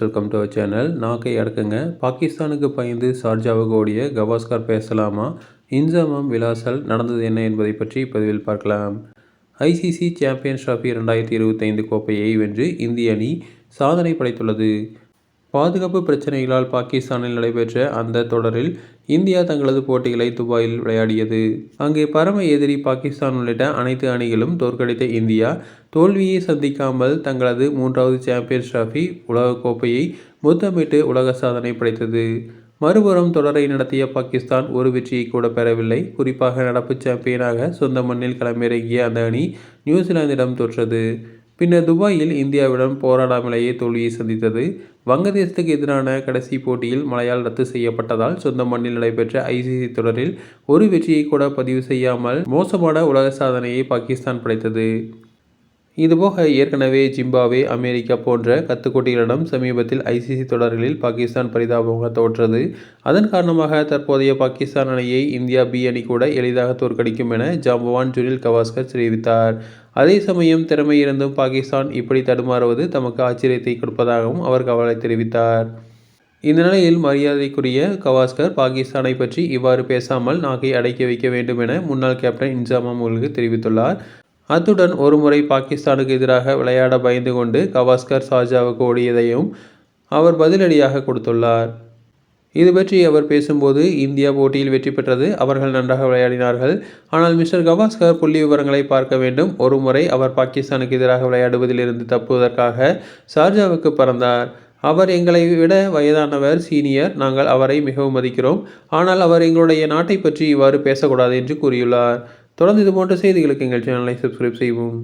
Welcome to our channel. நாக்கை அடக்குங்க. பாகிஸ்தானுக்கு பயந்து ஷார்ஜாவுக்கு ஓடிய கவாஸ்கர் பேசலாமா? இன்ஜாமம் விளாசல் நடந்தது என்ன என்பதை பற்றி இப்பதிவில் பார்க்கலாம். ஐசிசி சாம்பியன்ஸ் டிராபி 2025 கோப்பையை வென்று இந்திய அணி சாதனை படைத்துள்ளது. பாதுகாப்பு பிரச்சினைகளால் பாகிஸ்தானில் நடைபெற்ற அந்த தொடரில் இந்தியா தங்களது போட்டிகளை துபாயில் விளையாடியது. அங்கே பரம எதிரி பாகிஸ்தான் உள்ளிட்ட அனைத்து அணிகளும் தோற்கடித்த இந்தியா தோல்வியை சந்திக்காமல் தங்களது 3வது சாம்பியன்ஸ் டிராபி உலகக்கோப்பையை முத்தமிட்டு உலக சாதனை படைத்தது. மறுபுறம் தொடரை நடத்திய பாகிஸ்தான் ஒரு வெற்றியை கூட பெறவில்லை. குறிப்பாக நடப்பு சாம்பியனாக சொந்த மண்ணில் களமிறங்கிய அந்த அணி நியூசிலாந்திடம் தோற்றது. பின்னர் துபாயில் இந்தியாவிடம் போராடாமலேயே தோல்வியை சந்தித்தது. வங்கதேசத்துக்கு எதிரான கடைசி போட்டியில் மழையால் ரத்து செய்யப்பட்டதால் சொந்த மண்ணில் நடைபெற்ற ஐசிசி தொடரில் ஒரு வெற்றியை கூட பதிவு செய்யாமல் மோசமான உலக சாதனையை பாகிஸ்தான் படைத்தது. இதுபோக ஏற்கனவே ஜிம்பாப்வே, அமெரிக்கா போன்ற கத்துக்குட்டிகளிடம் சமீபத்தில் ஐசிசி தொடர்களில் பாகிஸ்தான் பரிதாபமாக தோற்றது. அதன் காரணமாக தற்போதைய பாகிஸ்தான் அணியை இந்தியா பி அணி கூட எளிதாக தோற்கடிக்கும் என ஜாம்பவான் சுனில் கவாஸ்கர் தெரிவித்தார். அதே சமயம் திறமை இருந்தும் பாகிஸ்தான் இப்படி தடுமாறுவது தமக்கு ஆச்சரியத்தை கொடுப்பதாகவும் அவர் கவலை தெரிவித்தார். இந்த நிலையில் மரியாதைக்குரிய கவாஸ்கர் பாகிஸ்தானை பற்றி இவ்வாறு பேசாமல் நாக்கை அடக்கி வைக்க வேண்டும் என முன்னாள் கேப்டன் இன்ஜாமம் அவர்களுக்கு தெரிவித்துள்ளார். அத்துடன் ஒருமுறை பாகிஸ்தானுக்கு எதிராக விளையாட பயந்து கொண்டு கவாஸ்கர் ஷார்ஜாவுக்கு ஓடியதையும் அவர் பதிலடியாக கொடுத்துள்ளார். இது பற்றி அவர் பேசும்போது, இந்தியா போட்டியில் வெற்றி பெற்றது. அவர்கள் நன்றாக விளையாடினார்கள். ஆனால் மிஸ்டர் கவாஸ்கர் புள்ளி விவரங்களை பார்க்க வேண்டும். ஒருமுறை அவர் பாகிஸ்தானுக்கு எதிராக விளையாடுவதில் இருந்து தப்புவதற்காக ஷார்ஜாவுக்கு பறந்தார். அவர் எங்களை விட வயதானவர், சீனியர். நாங்கள் அவரை மிகவும் மதிக்கிறோம். ஆனால் அவர் எங்களுடைய நாட்டை பற்றி இவ்வாறு பேசக்கூடாது என்று கூறியுள்ளார். தொடர்ந்து இதுபோன்ற செய்திகளுக்கு எங்கள் சேனலை சப்ஸ்கிரைப் செய்வோம்.